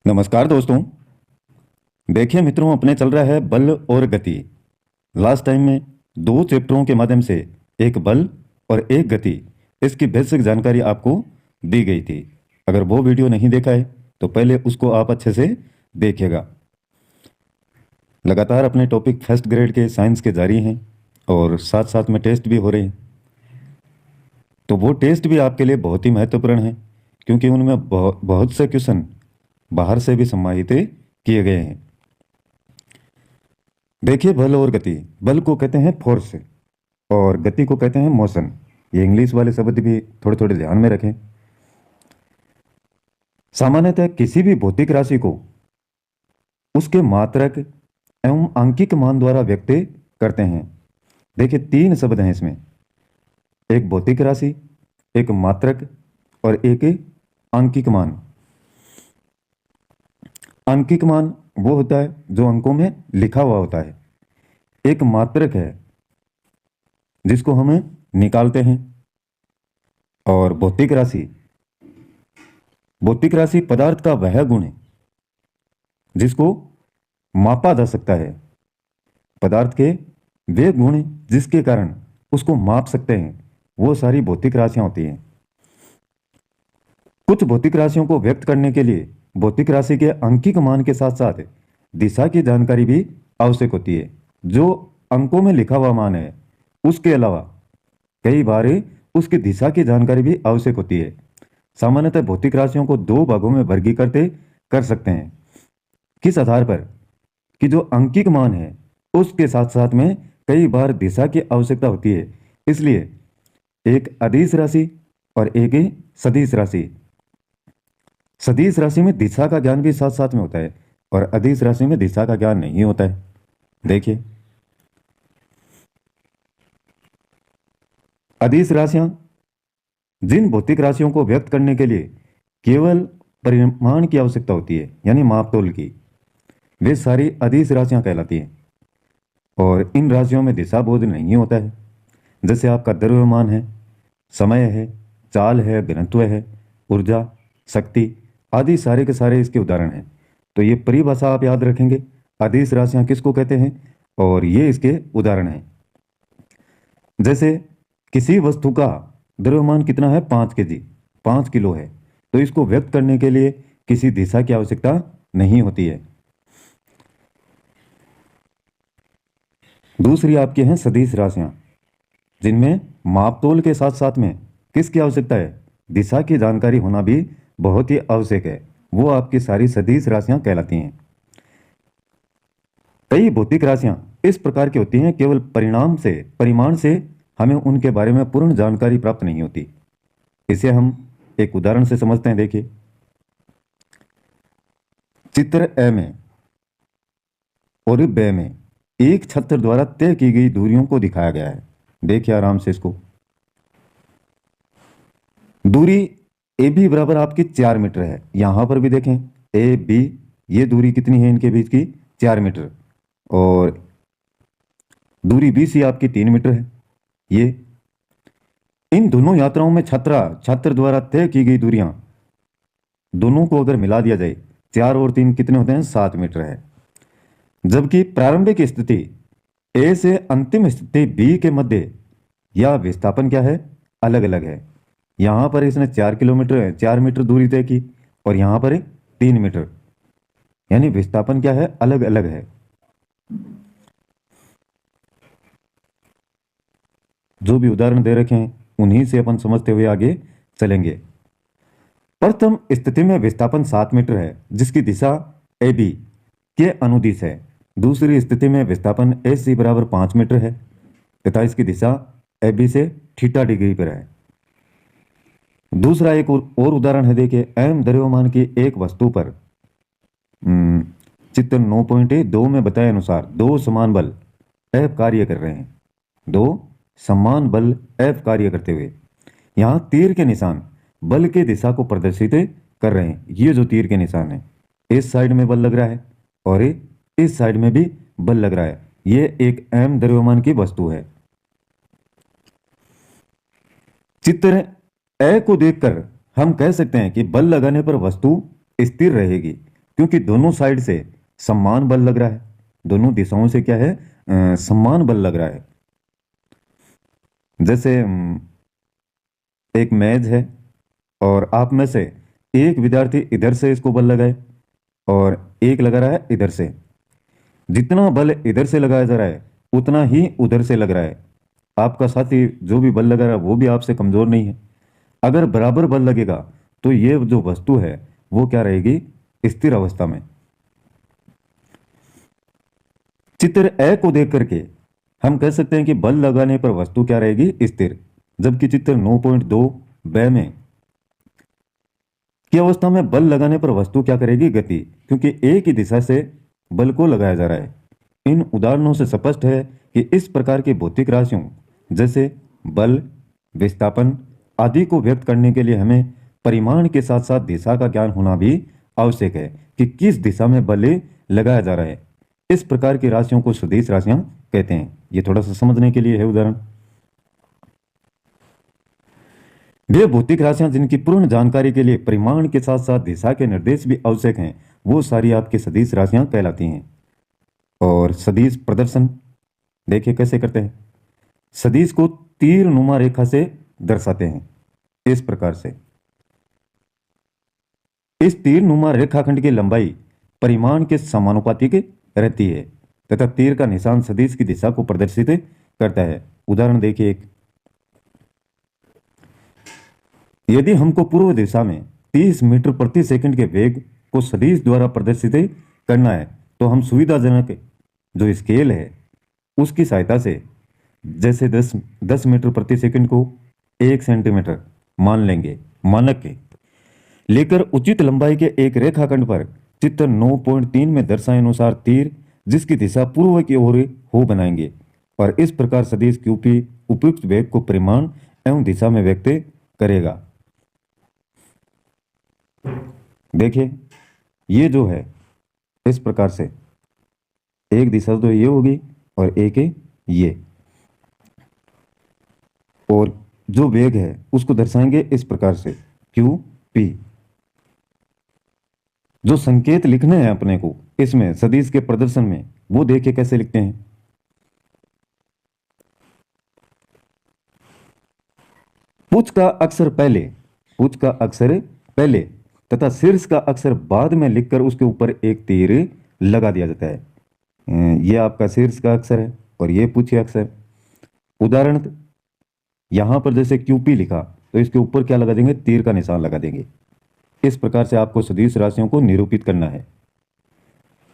नमस्कार दोस्तों। देखिए मित्रों, अपने चल रहा है बल और गति। लास्ट टाइम में दो चैप्टरों के माध्यम से एक बल और एक गति, इसकी बेसिक जानकारी आपको दी गई थी। अगर वो वीडियो नहीं देखा है तो पहले उसको आप अच्छे से देखिएगा। लगातार अपने टॉपिक फर्स्ट ग्रेड के साइंस के जारी हैं और साथ साथ में टेस्ट भी हो रहे हैं। तो वो टेस्ट भी आपके लिए बहुत ही महत्वपूर्ण है, क्योंकि उनमें बहुत से क्वेश्चन बाहर से भी सम्मानित किए गए हैं। देखिए, बल और गति। बल को कहते हैं फोर्स और गति को कहते हैं मोशन। ये इंग्लिश वाले शब्द भी थोड़े थोड़े ध्यान में रखें। सामान्यतः किसी भी भौतिक राशि को उसके मात्रक एवं आंकिक मान द्वारा व्यक्त करते हैं। देखिए, तीन शब्द हैं इसमें, एक भौतिक राशि, एक मात्रक और एक आंकिक मान। आंकिक मान वो होता है जो अंकों में लिखा हुआ होता है। एक मात्रक है जिसको हम निकालते हैं। और भौतिक राशि पदार्थ का वह गुण है जिसको मापा जा सकता है। पदार्थ के वे गुण जिसके कारण उसको माप सकते हैं, वो सारी भौतिक राशियां होती हैं। कुछ भौतिक राशियों को व्यक्त करने के लिए भौतिक राशि के अंकिक मान के साथ साथ दिशा की जानकारी भी आवश्यक होती है। जो अंकों में लिखा हुआ मान है, उसके अलावा कई बार उसकी दिशा की जानकारी भी आवश्यक होती है। सामान्यतः भौतिक राशियों को दो भागों में वर्गीकृत कर सकते हैं। किस आधार पर? कि जो अंकिक मान है उसके साथ साथ में कई बार दिशा की आवश्यकता होती है। इसलिए एक अदिश राशि और एक सदिश राशि। सदिश राशि में दिशा का ज्ञान भी साथ साथ में होता है और अदिश राशि में दिशा का ज्ञान नहीं होता है। देखिए, अदिश राशियां जिन भौतिक राशियों को व्यक्त करने के लिए केवल परिमाण की आवश्यकता होती है, यानी मापतोल की, वे सारी अदिश राशियां कहलाती हैं। और इन राशियों में दिशा बोध नहीं होता है। जैसे आपका द्रव्यमान है, समय है, चाल है, घनत्व है, ऊर्जा, शक्ति आदि सारे के सारे इसके उदाहरण हैं। तो ये परिभाषा आप याद रखेंगे, अदिश राशियां किसको कहते हैं और ये इसके उदाहरण हैं। जैसे किसी वस्तु का द्रव्यमान कितना है, 5 kg, 5 किलो है, तो इसको व्यक्त करने के लिए किसी दिशा की आवश्यकता नहीं होती है। दूसरी आपकी हैं सदिश राशियां, जिनमें मापतोल के साथ साथ में किसकी आवश्यकता है, दिशा की जानकारी होना भी बहुत ही आवश्यक है। वो आपकी सारी सदिश राशियां कहलाती हैं। कई भौतिक राशियां इस प्रकार की होती हैं, केवल परिमाण से हमें उनके बारे में पूर्ण जानकारी प्राप्त नहीं होती। इसे हम एक उदाहरण से समझते हैं। देखिए, चित्र ए में और ब में एक छत्र द्वारा तय की गई दूरियों को दिखाया गया है। देखिए आराम से इसको। दूरी ए बी बराबर आपकी 4 मीटर है। यहां पर भी देखें, ए बी, ये दूरी कितनी है इनके बीच की, 4 मीटर। और दूरी बी सी आपकी 3 मीटर है। ये इन दोनों यात्राओं में छात्र द्वारा तय की गई दूरियां दोनों को अगर मिला दिया जाए, 4 और 3 कितने होते हैं, 7 मीटर है। जबकि प्रारंभिक स्थिति ए से अंतिम स्थिति बी के मध्य या विस्थापन क्या है, अलग अलग है। यहां पर इसने 4 मीटर दूरी तय की और यहां पर 3 मीटर, यानी विस्थापन क्या है, अलग अलग है। जो भी उदाहरण दे रखे हैं उन्हीं से अपन समझते हुए आगे चलेंगे। प्रथम स्थिति में विस्थापन 7 मीटर है, जिसकी दिशा ए बी के अनुदिश है। दूसरी स्थिति में विस्थापन ए सी बराबर 5 मीटर है तथा इसकी दिशा ए बी से θ डिग्री पर है। दूसरा एक और उदाहरण है, देखिए, एम द्रव्यमान की एक वस्तु पर चित्र 9.2 में बताए अनुसार दो समान बल F कार्य कर रहे हैं। दो समान बल F कार्य करते हुए यहां तीर के निशान बल के दिशा को प्रदर्शित कर रहे हैं। ये जो तीर के निशान है, इस साइड में बल लग रहा है और इस साइड में भी बल लग रहा है। ये एक एम द्रव्यमान की वस्तु है। चित्र ए को देखकर हम कह सकते हैं कि बल लगाने पर वस्तु स्थिर रहेगी क्योंकि दोनों साइड से समान बल लग रहा है, दोनों दिशाओं से क्या है, समान बल लग रहा है। जैसे एक मेज है और आप में से एक विद्यार्थी इधर से इसको बल लगाए और एक लगा रहा है इधर से। जितना बल इधर से लगाया जा रहा है उतना ही उधर से लग रहा है। आपका साथी जो भी बल लगा रहा है वो भी आपसे कमजोर नहीं है। अगर बराबर बल लगेगा तो ये जो वस्तु है वो क्या रहेगी, स्थिर अवस्था में। चित्र ए को देख करके हम कह सकते हैं कि बल लगाने पर वस्तु क्या रहेगी, स्थिर। जबकि चित्र 9.2 ब में की अवस्था में बल लगाने पर वस्तु क्या करेगी, गति, क्योंकि एक ही दिशा से बल को लगाया जा रहा है। इन उदाहरणों से स्पष्ट है कि इस प्रकार की भौतिक राशियों जैसे बल, विस्थापन आदि को व्यक्त करने के लिए हमें परिमाण के साथ साथ दिशा का ज्ञान होना भी आवश्यक है कि किस दिशा में बल लगाया जा रहा है। इस प्रकार की राशियों को सदिश राशियां कहते हैं। ये थोड़ा सा समझने के लिए है उदाहरण। वे भौतिक राशियां जिनकी पूर्ण जानकारी के लिए परिमाण के साथ साथ दिशा के निर्देश भी आवश्यक हैं, वो सारी आपकी सदिश राशियां कहलाती हैं। और सदिश प्रदर्शन देखिए कैसे करते हैं। सदिश को तीर नुमा रेखा से दर्शाते हैं इस प्रकार से। इस तीर नुमा रेखाखंड की लंबाई परिमाण के समानुपातिक रहती है तथा तीर का निशान सदिश की दिशा को प्रदर्शित करता है। उदाहरण देखिए एक, यदि हमको पूर्व दिशा में 30 मीटर प्रति सेकंड के वेग को सदिश द्वारा प्रदर्शित करना है तो हम सुविधाजनक जो स्केल है उसकी सहायता से जैसे 10 मीटर प्रति सेकंड को 1 सेंटीमीटर मान लेंगे मानक के, लेकर उचित लंबाई के एक रेखाखंड पर चित्र 9.3 में दर्शाए अनुसार तीर जिसकी दिशा पूर्व की ओर हो बनाएंगे और इस प्रकार सदिश क्यूपी उपयुक्त वेग को परिमाण एवं दिशा में व्यक्त करेगा। देखिए ये जो है इस प्रकार से एक दिशा तो ये होगी और एक ये, और जो वेग है उसको दर्शाएंगे इस प्रकार से क्यू पी। जो संकेत लिखने हैं अपने को इसमें सदिश के प्रदर्शन में वो देखिए कैसे लिखते हैं। पुच्छ का अक्षर पहले, पुच्छ का अक्षर पहले तथा शीर्ष का अक्षर बाद में लिखकर उसके ऊपर एक तीर लगा दिया जाता है। ये आपका शीर्ष का अक्षर है और ये पुच्छ अक्षर। उदाहरण यहां पर जैसे क्यूपी लिखा तो इसके ऊपर क्या लगा देंगे, तीर का निशान लगा देंगे। इस प्रकार से आपको सदिश राशियों को निरूपित करना है।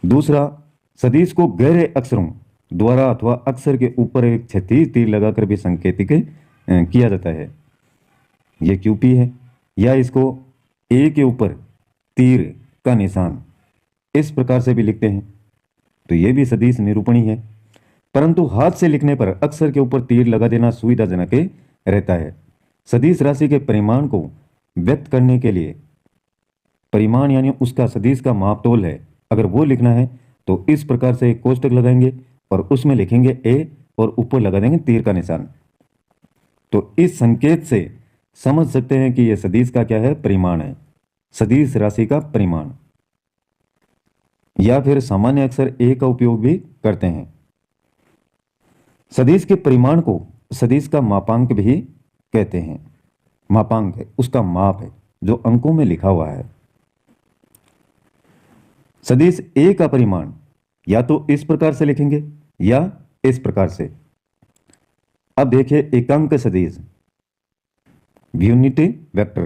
दूसरा, सदिश को गहरे अक्षरों द्वारा अथवा अक्षर के ऊपर एक क्षैतिज तीर लगाकर भी संकेतिक किया जाता है। यह क्यूपी है, या इसको ए के ऊपर तीर का निशान इस प्रकार से भी लिखते हैं तो यह भी सदिश निरूपणी है। परंतु हाथ से लिखने पर अक्षर के ऊपर तीर लगा देना सुविधाजनक रहता है। सदिश राशि के परिमाण को व्यक्त करने के लिए परिमाण यानी उसका सदिश का मापतोल है, अगर वो लिखना है तो इस प्रकार से एक कोष्टक लगाएंगे और उसमें लिखेंगे ए और ऊपर लगा देंगे तीर का निशान। तो इस संकेत से समझ सकते हैं कि यह सदिश का क्या है, परिमाण है, सदिश राशि का परिमाण। या फिर सामान्य अक्षर ए का उपयोग भी करते हैं। सदिश के परिमाण को सदिश का मापांक भी कहते हैं। मापांक है उसका माप है जो अंकों में लिखा हुआ है। सदिश ए का परिमाण या तो इस प्रकार से लिखेंगे या इस प्रकार से। अब देखिए एकांक सदिश, यूनिट वेक्टर।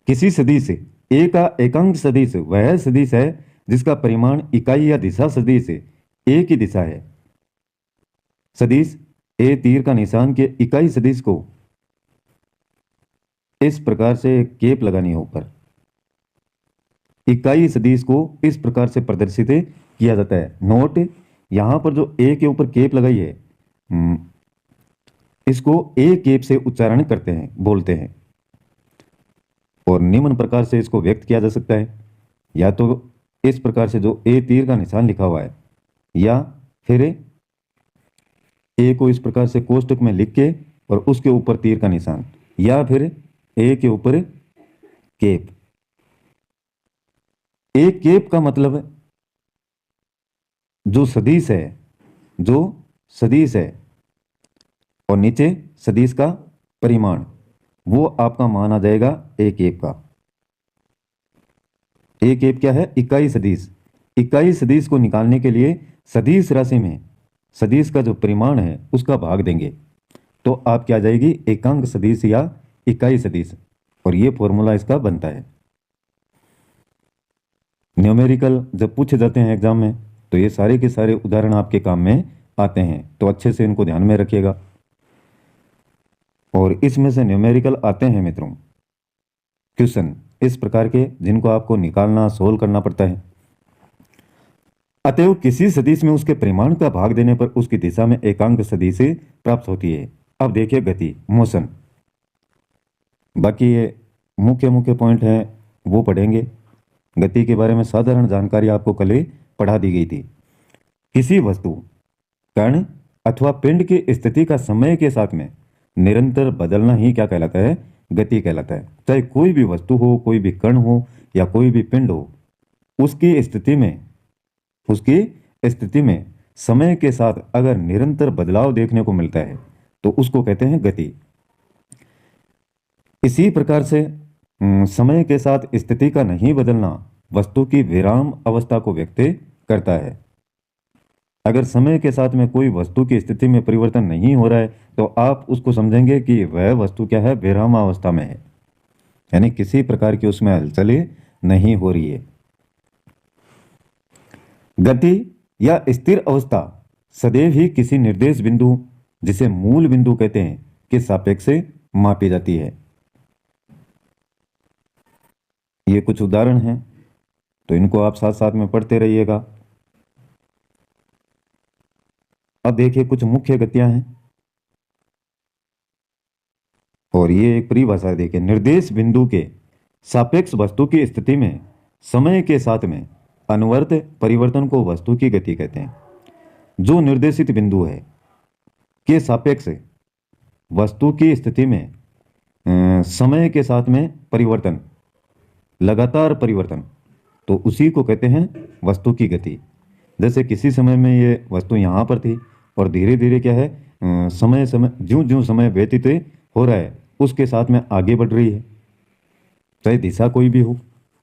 किसी सदिश ए का एकांक सदिश वह सदिश है जिसका परिमाण इकाई या दिशा सदिश ए की दिशा है। सदिश ए तीर का निशान के इकाई सदिश को इस प्रकार से केप लगानी है ऊपर। इकाई सदिश को इस प्रकार से प्रदर्शित किया जाता है। नोट, यहां पर जो ए के ऊपर केप लगाई है इसको ए केप से उच्चारण करते हैं, बोलते हैं। और निम्न प्रकार से इसको व्यक्त किया जा सकता है, या तो इस प्रकार से जो ए तीर का निशान लिखा हुआ है, या फिर ए को इस प्रकार से कोष्टक में लिख के और उसके ऊपर तीर का निशान, या फिर ए के ऊपर केप। एक केप का मतलब जो सदिश है, जो सदिश है, और नीचे सदिश का परिमाण, वो आपका मान आ जाएगा एक एप का। एक एप क्या है? इकाई सदिश। इकाई सदिश को निकालने के लिए सदिश राशि में सदिश का जो परिमाण है उसका भाग देंगे, तो आप क्या आ जाएगी? एकांक सदिश या इकाई सदिश। और ये फॉर्मूला इसका बनता है। न्यूमेरिकल जब पूछे जाते हैं एग्जाम में, तो ये सारे के सारे उदाहरण आपके काम में आते हैं, तो अच्छे से इनको ध्यान में रखिएगा। और इसमें से न्यूमेरिकल आते हैं मित्रों क्वेश्चन इस प्रकार के, जिनको आपको निकालना, सोल्व करना पड़ता है। अतएव किसी सदिश में उसके परिमाण का भाग देने पर उसकी दिशा में एकांक सदिश प्राप्त होती है। अब देखिए गति, मोशन। बाकी ये मुख्य मुख्य पॉइंट हैं वो पढ़ेंगे। गति के बारे में साधारण जानकारी आपको कल ही पढ़ा दी गई थी। किसी वस्तु, कण अथवा पिंड की स्थिति का समय के साथ में निरंतर बदलना ही क्या कहलाता है? गति कहलाता है। चाहे कोई भी वस्तु हो, कोई भी कण हो या कोई भी पिंड हो, उसकी स्थिति में समय के साथ अगर निरंतर बदलाव देखने को मिलता है तो उसको कहते हैं गति। इसी प्रकार से समय के साथ स्थिति का नहीं बदलना वस्तु की विराम अवस्था को व्यक्त करता है। अगर समय के साथ में कोई वस्तु की स्थिति में परिवर्तन नहीं हो रहा है तो आप उसको समझेंगे कि वह वस्तु क्या है? विराम अवस्था में है, यानी किसी प्रकार की उसमें हलचल नहीं हो रही है। गति या स्थिर अवस्था सदैव ही किसी निर्देश बिंदु, जिसे मूल बिंदु कहते हैं, के सापेक्ष मापी जाती है। ये कुछ उदाहरण हैं, तो इनको आप साथ साथ में पढ़ते रहिएगा। अब देखिए कुछ मुख्य गतियां हैं, और ये एक परिभाषा देखिए। निर्देश बिंदु के सापेक्ष वस्तु की स्थिति में समय के साथ में अनुवर्त परिवर्तन को वस्तु की गति कहते हैं। जो निर्देशित बिंदु है के सापेक्ष वस्तु की स्थिति में समय के साथ में परिवर्तन, लगातार परिवर्तन, तो उसी को कहते हैं वस्तु की गति। जैसे किसी समय में ये वस्तु यहाँ पर थी और धीरे धीरे क्या है, समय समय ज्यों ज्यों समय व्यतीत हो रहा है उसके साथ में आगे बढ़ रही है, चाहे दिशा कोई भी हो,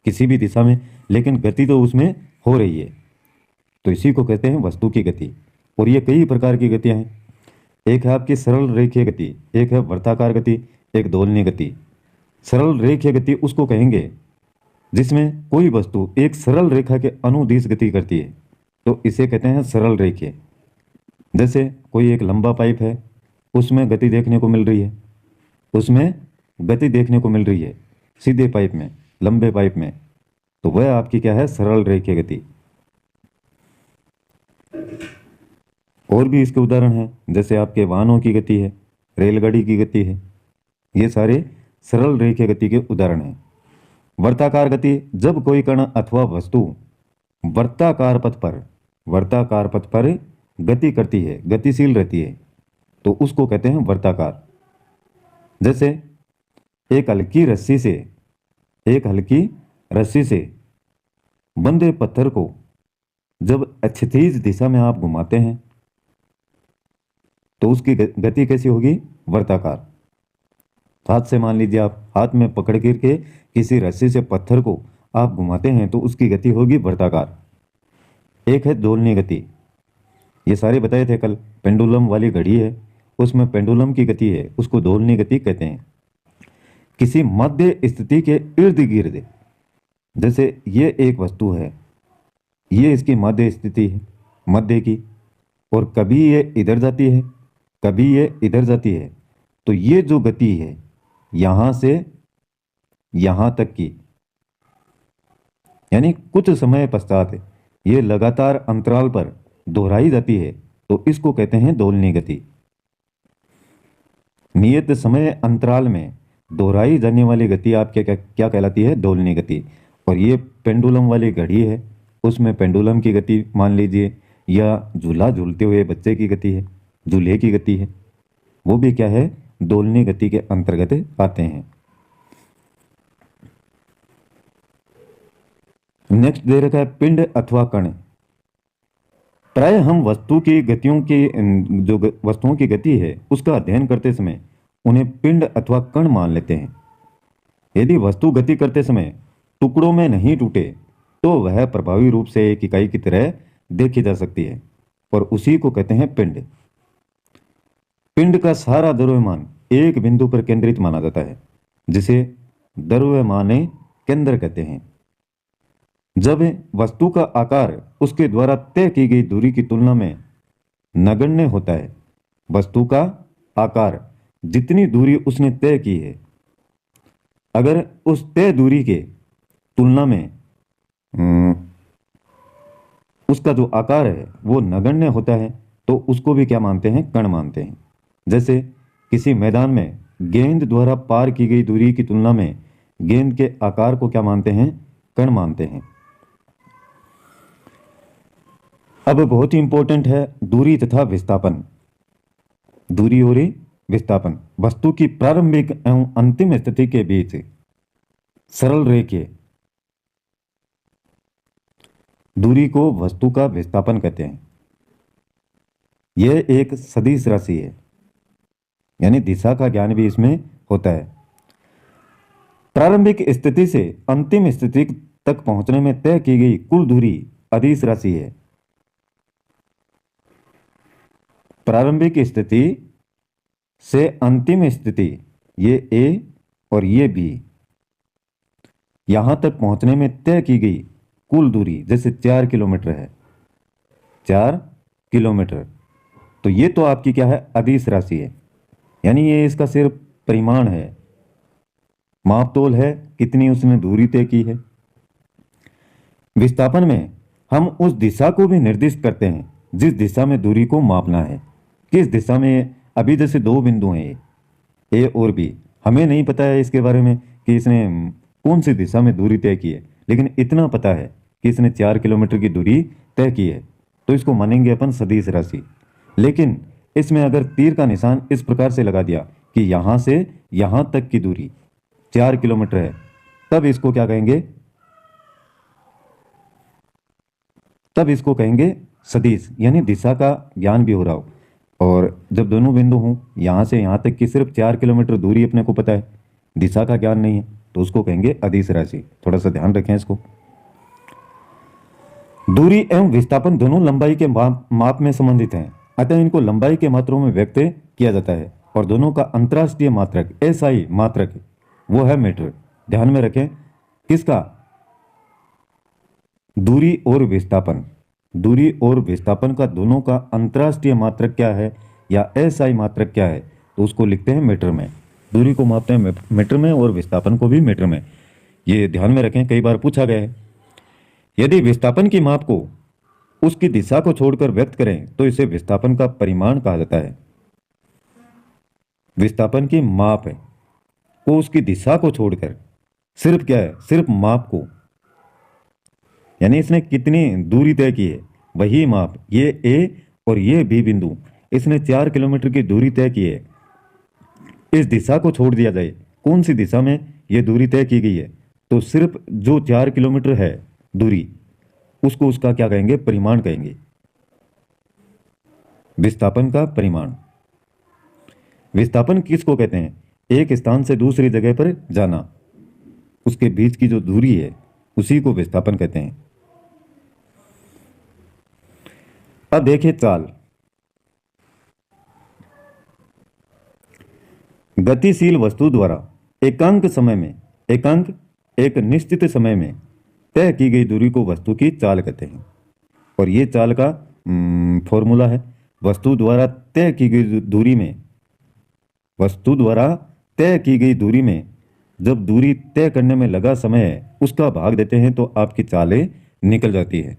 किसी भी दिशा में, लेकिन गति तो उसमें हो रही है, तो इसी को कहते हैं वस्तु की गति। और ये कई प्रकार की गतियाँ हैं। एक है आपकी सरल रेखीय गति, एक है वृत्ताकार गति, एक दोलनीय गति। सरल रेखीय गति उसको कहेंगे जिसमें कोई वस्तु एक सरल रेखा के अनुदिश गति करती है, तो इसे कहते हैं सरल रेखीय। जैसे कोई एक लंबा पाइप है, उसमें गति देखने को मिल रही है, उसमें गति देखने को मिल रही है सीधे पाइप में, लंबे पाइप में, तो वह आपकी क्या है? सरल रेखीय गति। और भी इसके उदाहरण हैं, जैसे आपके वाहनों की गति है, रेलगाड़ी की गति है, ये सारे सरल रेखीय गति के उदाहरण हैं। वर्ताकार गति, जब कोई कण अथवा वस्तु वर्ताकार पथ पर गति करती है, गतिशील रहती है, तो उसको कहते हैं वर्ताकार। जैसे एक हल्की रस्सी से बंधे पत्थर को जब क्षैतिज दिशा में आप घुमाते हैं तो उसकी गति कैसी होगी? वर्ताकार। हाथ से मान लीजिए आप हाथ में पकड़ करके किसी रस्सी से पत्थर को आप घुमाते हैं तो उसकी गति होगी वर्ताकार। एक है दोलनीय गति, ये सारे बताए थे कल। पेंडुलम वाली घड़ी है, उसमें पेंडुलम की गति है, उसको दोलनीय गति कहते हैं। किसी मध्य स्थिति के इर्द गिर्द, जैसे ये एक वस्तु है, ये इसकी मध्य स्थिति है, मध्य की, और कभी ये इधर जाती है, कभी ये इधर जाती है, तो ये जो गति है यहां से यहां तक की, यानी कुछ समय पश्चात ये लगातार अंतराल पर दोहराई जाती है, तो इसको कहते हैं दोलनीय गति। नियत समय अंतराल में दोहराई जाने वाली गति आपके क्या कहलाती है? दोलनीय गति। और ये पेंडुलम वाली घड़ी है, उसमें पेंडुलम की गति मान लीजिए, या झूला झूलते हुए बच्चे की गति है, झूले की गति है, वो भी क्या है? दोलनीय गति के अंतर्गत आते हैं। नेक्स्ट दे रखा है पिंड अथवा कण। प्राय हम वस्तु की गतियों की वस्तुओं की गति है उसका अध्ययन करते समय उन्हें पिंड अथवा कण मान लेते हैं। यदि वस्तु गति करते समय टुकड़ों में नहीं टूटे तो वह प्रभावी रूप से एक इकाई की तरह देखी जा सकती है और उसी को कहते हैं पिंड। पिंड का सारा द्रव्यमान एक बिंदु पर केंद्रित माना जाता है जिसे द्रव्यमान केंद्र कहते हैं। जब वस्तु का आकार उसके द्वारा तय की गई दूरी की तुलना में नगण्य होता है, वस्तु का आकार जितनी दूरी उसने तय की है अगर उस तय दूरी के तुलना में उसका जो आकार है वो नगण्य होता है तो उसको भी क्या मानते हैं, कण मानते हैं। जैसे किसी मैदान में गेंद द्वारा पार की गई दूरी की तुलना में गेंद के आकार को क्या मानते हैं, कण मानते हैं। अब बहुत ही इंपॉर्टेंट है दूरी तथा विस्थापन। दूरी और विस्थापन वस्तु की प्रारंभिक एवं अंतिम स्थिति के बीच सरल रेखीय दूरी को वस्तु का विस्थापन कहते हैं। यह एक सदिश राशि है, यानी दिशा का ज्ञान भी इसमें होता है। प्रारंभिक स्थिति से अंतिम स्थिति तक पहुंचने में तय की गई कुल दूरी अदिश राशि है। प्रारंभिक स्थिति से अंतिम स्थिति ये ए और ये बी, यहां तक पहुंचने में तय की गई कुल दूरी जैसे 4 किलोमीटर है, 4 किलोमीटर, तो ये तो आपकी क्या है, अदिश राशि है, यानी ये इसका सिर्फ परिमाण है, मापतोल है, कितनी उसने दूरी तय की है। विस्थापन में हम उस दिशा को भी निर्दिष्ट करते हैं जिस दिशा में दूरी को मापना है। किस दिशा में, अभी जैसे दो बिंदु हैं ए और बी, हमें नहीं पता है इसके बारे में कि इसने कौन सी दिशा में दूरी तय की है, लेकिन इतना पता है कि इसने 4 किलोमीटर की दूरी तय की है, तो इसको मानेंगे अपन सदिश राशि। लेकिन इसमें अगर तीर का निशान इस प्रकार से लगा दिया कि यहां से यहां तक की दूरी 4 किलोमीटर है, तब इसको क्या कहेंगे, तब इसको कहेंगे सदिश, यानी दिशा का ज्ञान भी हो रहा हो। और जब दोनों बिंदु हों, यहां से यहां तक की सिर्फ 4 किलोमीटर दूरी अपने को पता है, दिशा का ज्ञान नहीं है, तो उसको कहेंगे अदिश राशि। थोड़ा सा ध्यान रखें इसको। दूरी एवं विस्थापन दोनों लंबाई के माप में संबंधित हैं, अतः इनको लंबाई के मात्रों में व्यक्त किया जाता है और दोनों का अंतरराष्ट्रीय मात्रक एसआई मात्रक वो है मीटर। ध्यान में रखें किसका, दूरी और विस्थापन, दूरी और विस्थापन का दोनों का अंतरराष्ट्रीय मात्रक क्या है या एसआई मात्रक क्या है, तो उसको लिखते हैं मीटर में। दूरी को मापते हैं मीटर में और विस्थापन को भी मीटर में, ये ध्यान में रखें, कई बार पूछा गया है। यदि विस्थापन की माप को उसकी दिशा को छोड़कर व्यक्त करें तो इसे विस्थापन का परिमाण कहा जाता है। विस्थापन की माप है को उसकी दिशा को छोड़कर सिर्फ क्या है, सिर्फ माप को, यानी इसने कितनी दूरी तय की है वही माप, ये ए और ये बी बिंदु, इसने 4 किलोमीटर की दूरी तय की है, इस दिशा को छोड़ दिया जाए, कौन सी दिशा में ये दूरी तय की गई है, तो सिर्फ जो 4 किलोमीटर है दूरी, उसको उसका क्या कहेंगे, परिमाण कहेंगे, विस्थापन का परिमाण। विस्थापन किसको कहते हैं, एक स्थान से दूसरी जगह पर जाना, उसके बीच की जो दूरी है उसी को विस्थापन कहते हैं। अब देखिए चाल। गतिशील वस्तु द्वारा एकांक समय में, एकांक एक निश्चित समय में तय की गई दूरी को वस्तु की चाल कहते हैं। और ये चाल का फॉर्मूला है, वस्तु द्वारा तय की गई दूरी में, वस्तु द्वारा तय की गई दूरी में जब दूरी तय करने में लगा समय है उसका भाग देते हैं तो आपकी चालें निकल जाती है।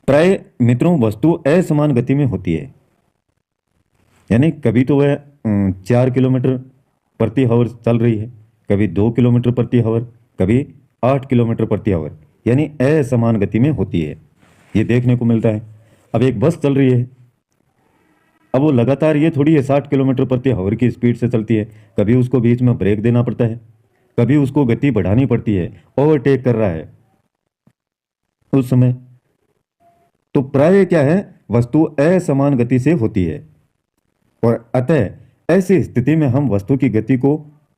प्राय मित्रों वस्तु असमान गति में होती है, यानी कभी तो वह 4 किलोमीटर प्रति आवर चल रही है, कभी 2 किलोमीटर प्रति आवर, कभी 8 किलोमीटर प्रति आवर, यानी असमान गति में होती है, ये देखने को मिलता है। अब एक बस चल रही है, अब वो लगातार ये थोड़ी है 60 किलोमीटर प्रति आवर की स्पीड से चलती है, कभी उसको बीच में ब्रेक देना पड़ता है, कभी उसको गति बढ़ानी पड़ती है, ओवरटेक कर रहा है उस समय। तो प्राय क्या है, वस्तु असमान गति से होती है और अतः ऐसी स्थिति में हम वस्तु की गति को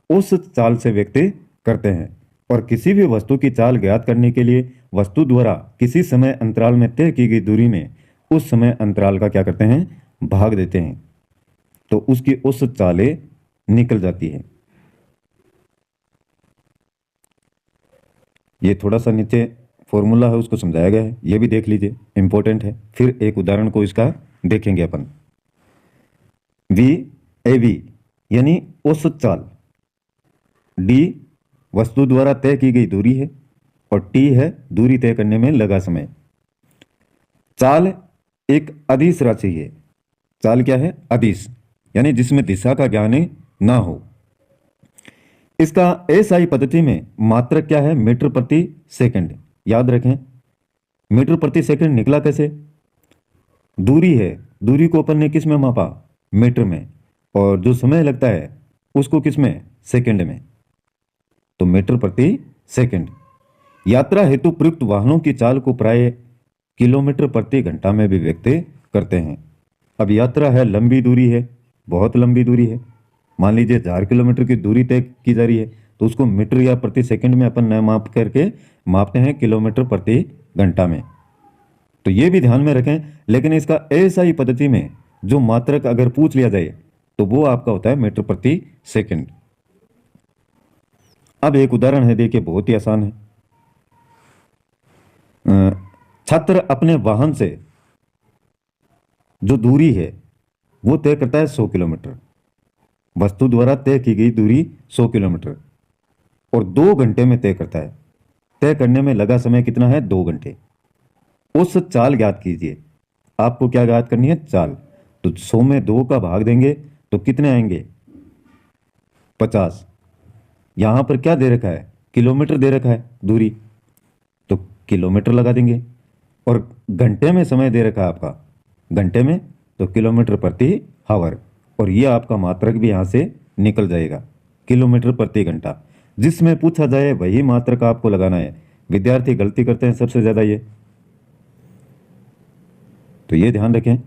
उस चाल से व्यक्त करते हैं और किसी भी वस्तु की चाल ज्ञात करने के लिए वस्तु द्वारा किसी समय अंतराल में तय की गई दूरी में उस समय अंतराल का क्या करते हैं, भाग देते हैं, तो उसकी उस चालें निकल जाती है। ये थोड़ा सा नीचे फॉर्मूला है उसको समझाया गया है, ये भी देख लीजिए, इंपॉर्टेंट है। फिर एक उदाहरण को इसका देखेंगे अपन। वी ए वी यानी औसत चाल, डी वस्तु द्वारा तय की गई दूरी है और टी है दूरी तय करने में लगा समय। चाल एक अदिश राशि है। चाल क्या है, अदिश, यानी जिसमें दिशा का ज्ञान ना हो। इसका एसआई पद्धति में मात्रक क्या है, मीटर प्रति सेकंड। याद रखें, मीटर प्रति सेकंड निकला कैसे, दूरी है, दूरी को अपन ने किस में मापा, मीटर में, और जो समय लगता है उसको किस में, सेकंड में, तो मीटर प्रति सेकंड। यात्रा हेतु प्रयुक्त वाहनों की चाल को प्राय किलोमीटर प्रति घंटा में भी व्यक्त करते हैं। अब यात्रा है, लंबी दूरी है, बहुत लंबी दूरी है, मान लीजिए 1000 किलोमीटर की दूरी तय की जा रही है, तो उसको मीटर या प्रति सेकंड में अपन न माप करके मापते हैं किलोमीटर प्रति घंटा में। तो ये भी ध्यान में रखें। लेकिन इसका एसआई पद्धति में जो मात्रक अगर पूछ लिया जाए तो वो आपका होता है मीटर प्रति सेकंड। अब एक उदाहरण है, देखिए, बहुत ही आसान है। छात्र अपने वाहन से जो दूरी है वो तय करता है 100 किलोमीटर। वस्तु द्वारा तय की गई दूरी 100 किलोमीटर और 2 घंटे में तय करता है। तय करने में लगा समय कितना है, 2 घंटे। उस चाल ज्ञात कीजिए। आपको क्या ज्ञात करनी है, चाल। तो 100 में 2 का भाग देंगे तो कितने आएंगे, 50। यहां पर क्या दे रखा है, किलोमीटर दे रखा है दूरी, तो किलोमीटर लगा देंगे। और घंटे में समय दे रखा है आपका, घंटे में, तो किलोमीटर प्रति हावर। और ये आपका मात्रक भी यहां से निकल जाएगा, किलोमीटर प्रति घंटा। जिसमें पूछा जाए वही मात्रक आपको लगाना है। विद्यार्थी गलती करते हैं सबसे ज्यादा ये, तो ये ध्यान रखें।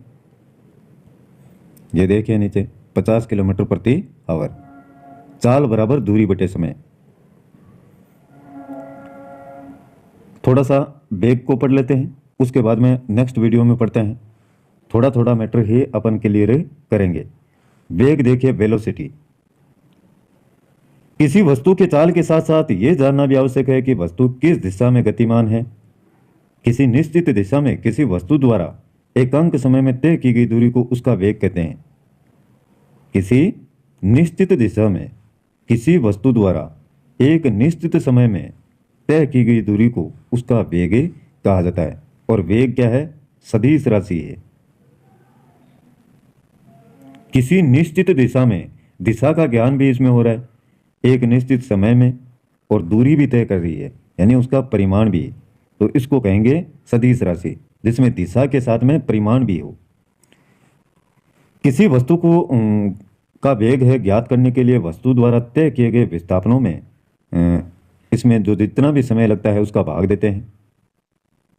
ये देखिए नीचे 50 किलोमीटर प्रति आवर। चाल बराबर दूरी बटे समय। थोड़ा सा वेग को पढ़ लेते हैं, उसके बाद में नेक्स्ट वीडियो में पढ़ते हैं। थोड़ा थोड़ा मैटर ही अपन क्लियर करेंगे। वेग देखिए, वेलोसिटी। किसी वस्तु के चाल के साथ साथ यह जानना भी आवश्यक है कि वस्तु किस दिशा में गतिमान है। किसी निश्चित दिशा में किसी वस्तु द्वारा एक अंक समय में तय की गई दूरी को उसका वेग कहते हैं। किसी निश्चित दिशा में किसी वस्तु द्वारा एक निश्चित समय में तय की गई दूरी को उसका वेग कहा जाता है। और वेग क्या है, सदिश राशि है। किसी निश्चित दिशा में, दिशा का ज्ञान भी इसमें हो रहा है, एक निश्चित समय में, और दूरी भी तय कर रही है, यानी उसका परिमाण भी। तो इसको कहेंगे सदिश राशि, जिसमें दिशा के साथ में परिमाण भी हो। किसी वस्तु को का वेग है ज्ञात करने के लिए वस्तु द्वारा तय किए गए विस्थापनों में इसमें जो जितना भी समय लगता है उसका भाग देते हैं।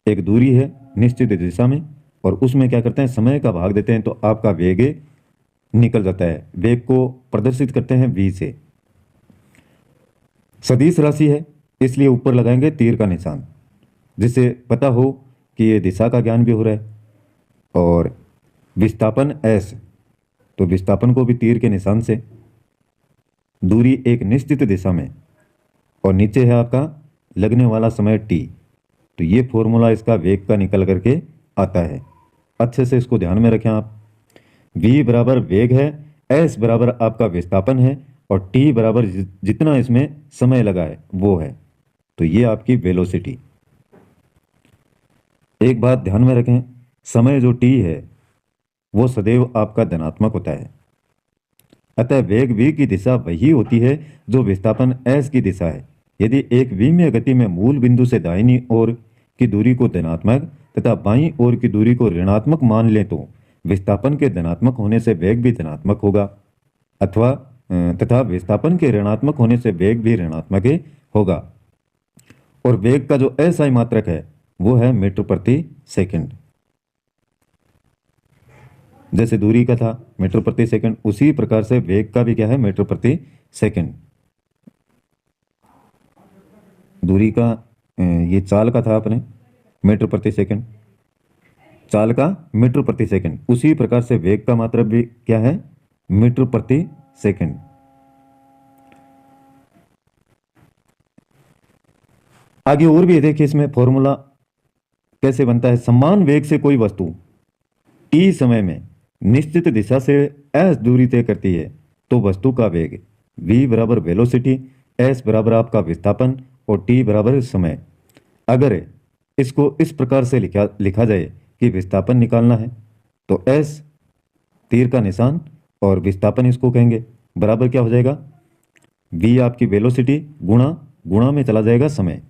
एक दूरी है निश्चित दिशा में और उसमें क्या करते हैं, समय का भाग देते हैं, तो आपका वेग निकल जाता है। वेग को प्रदर्शित करते हैं v से। सदिश राशि है इसलिए ऊपर लगाएंगे तीर का निशान, जिससे पता हो कि ये दिशा का ज्ञान भी हो रहा है। और विस्थापन s, तो विस्थापन को भी तीर के निशान से। दूरी एक निश्चित दिशा में और नीचे है आपका लगने वाला समय t। तो ये फॉर्मूला इसका वेग का निकल करके आता है। अच्छे से इसको ध्यान में रखें आप। v बराबर वेग है, s बराबर आपका विस्थापन है और t बराबर जितना इसमें समय लगा है वो है। तो ये आपकी वेलोसिटी। एक बात ध्यान में रखें, समय जो t है वो सदैव आपका धनात्मक होता है। अतः वेग v की दिशा वही होती है जो विस्थापन s की दिशा है। यदि एक विमीय गति में मूल बिंदु से दाहिनी ओर की दूरी को धनात्मक तथा बाईं ओर की दूरी को ऋणात्मक मान लें तो विस्थापन के धनात्मक होने से वेग भी धनात्मक होगा, अथवा तथा विस्थापन के ऋणात्मक होने से वेग भी ऋणात्मक होगा। और वेग का जो एसआई मात्रक है वो है मीटर प्रति सेकंड। जैसे दूरी का था मीटर प्रति सेकंड, उसी प्रकार से वेग का भी क्या है, मीटर प्रति सेकंड। दूरी का ये चाल का था अपने मीटर प्रति सेकंड, चाल का मीटर प्रति सेकंड, उसी प्रकार से वेग का मात्रा भी क्या है, मीटर प्रति सेकंड। आगे और भी देखिए इसमें फॉर्मूला कैसे बनता है। समान वेग से कोई वस्तु t समय में निश्चित दिशा से s दूरी तय करती है तो वस्तु का वेग v बराबर वेलोसिटी, s बराबर आपका विस्थापन और t बराबर समय। अगर इसको इस प्रकार से लिखा जाए कि विस्थापन निकालना है तो s तीर का निशान और विस्थापन इसको कहेंगे, बराबर क्या हो जाएगा, v आपकी वेलोसिटी गुणा में चला जाएगा समय।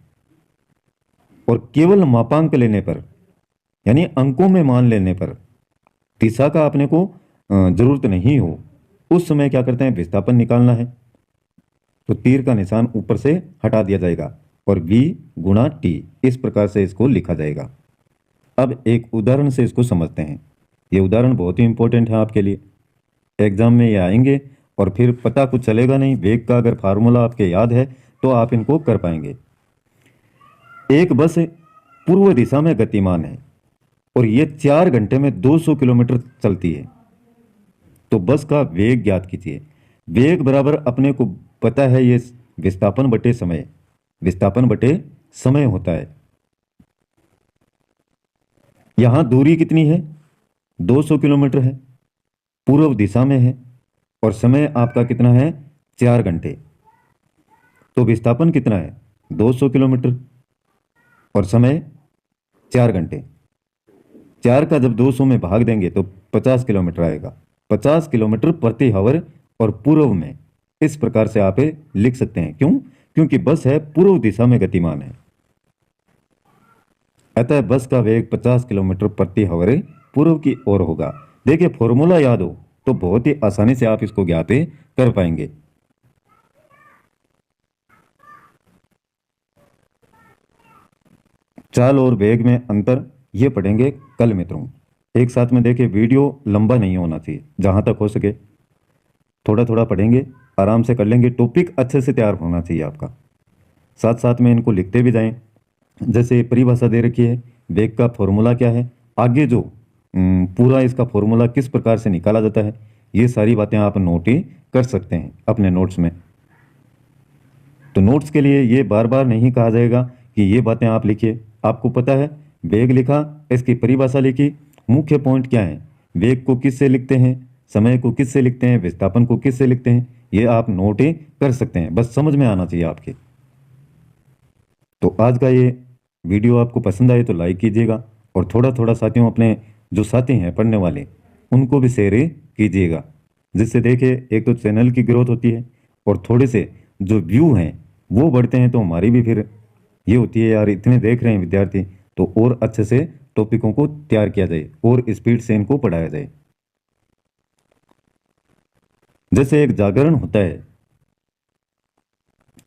और केवल मापांक लेने पर यानी अंकों में मान लेने पर दिशा का अपने को जरूरत नहीं हो, उस समय क्या करते हैं, विस्थापन निकालना है तो तीर का निशान ऊपर से हटा दिया जाएगा और v गुणा t, इस प्रकार से इसको लिखा जाएगा। अब एक उदाहरण से इसको समझते हैं। ये उदाहरण बहुत ही इंपॉर्टेंट है आपके लिए, एग्जाम में ये आएंगे और फिर पता कुछ चलेगा नहीं। वेग का अगर फार्मूला आपके याद है तो आप इनको कर पाएंगे। एक बस पूर्व दिशा में गतिमान है और ये 4 घंटे में 200 किलोमीटर चलती है, तो बस का वेग ज्ञात कीजिए। वेग बराबर अपने को पता है ये विस्थापन बटे समय, विस्थापन बटे समय होता है। यहां दूरी कितनी है, 200 किलोमीटर है, पूर्व दिशा में है और समय आपका कितना है, 4 घंटे। तो विस्थापन कितना है, 200 किलोमीटर और समय 4 घंटे। 4 का जब 200 में भाग देंगे तो 50 किलोमीटर आएगा, 50 किलोमीटर प्रति आवर और पूर्व में। इस प्रकार से आप लिख सकते हैं। क्यों, क्योंकि बस है पूर्व दिशा में गतिमान है, अतः बस का वेग 50 किलोमीटर प्रति आवर पूर्व की ओर होगा। देखिए फॉर्मूला याद हो तो बहुत ही आसानी से आप इसको ज्ञात कर पाएंगे। चाल और वेग में अंतर ये पढ़ेंगे कल मित्रों। एक साथ में देखिए वीडियो लंबा नहीं होना चाहिए, जहां तक हो सके थोड़ा थोड़ा पढ़ेंगे, आराम से कर लेंगे। टॉपिक अच्छे से तैयार होना चाहिए आपका, साथ साथ में इनको लिखते भी जाएं। जैसे परिभाषा दे रखी है, वेग का फॉर्मूला क्या है, आगे जो पूरा इसका फॉर्मूला किस प्रकार से निकाला जाता है, ये सारी बातें आप नोट ही कर सकते हैं अपने नोट्स में। तो नोट्स के लिए ये बार बार नहीं कहा जाएगा कि ये बातें आप लिखिए, आपको पता है। वेग लिखा, इसकी परिभाषा लिखी, मुख्य पॉइंट क्या है, वेग को किससे लिखते हैं, समय को किससे लिखते हैं, विस्थापन को किससे लिखते हैं, ये आप नोट ही कर सकते हैं, बस समझ में आना चाहिए आपके। तो आज का ये वीडियो आपको पसंद आए तो लाइक कीजिएगा और थोड़ा थोड़ा साथियों अपने जो साथी हैं पढ़ने वाले उनको भी शेयर कीजिएगा, जिससे देखिए एक तो चैनल की ग्रोथ होती है और थोड़े से जो व्यू हैं वो बढ़ते हैं, तो हमारी भी फिर ये होती है यार इतने देख रहे हैं विद्यार्थी, तो और अच्छे से टॉपिकों को तैयार किया जाए और स्पीड से इनको पढ़ाया जाए। जैसे एक जागरण होता है,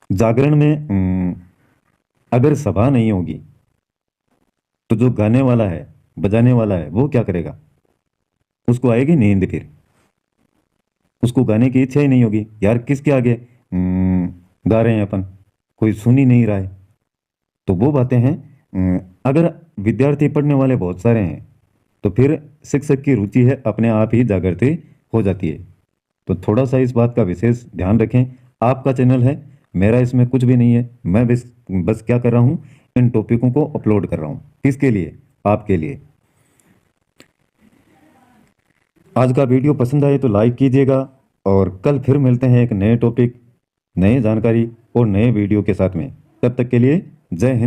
जागरण में अगर सभा नहीं होगी तो जो गाने वाला है, बजाने वाला है, वो क्या करेगा, उसको आएगी नींद, फिर उसको गाने की इच्छा ही नहीं होगी। यार किसके आगे गा रहे हैं अपन, कोई सुन ही नहीं रहा है। तो वो बातें हैं, अगर विद्यार्थी पढ़ने वाले बहुत सारे हैं तो फिर शिक्षक की रुचि है अपने आप ही जागृति हो जाती है। तो थोड़ा सा इस बात का विशेष ध्यान रखें। आपका चैनल है, मेरा इसमें कुछ भी नहीं है, मैं बस क्या कर रहा हूं, इन टॉपिकों को अपलोड कर रहा हूं। किसके लिए, आपके लिए। आज का वीडियो पसंद आए तो लाइक कीजिएगा और कल फिर मिलते हैं एक नए टॉपिक, नए जानकारी और नए वीडियो के साथ में। तब तक के लिए जय हिंद।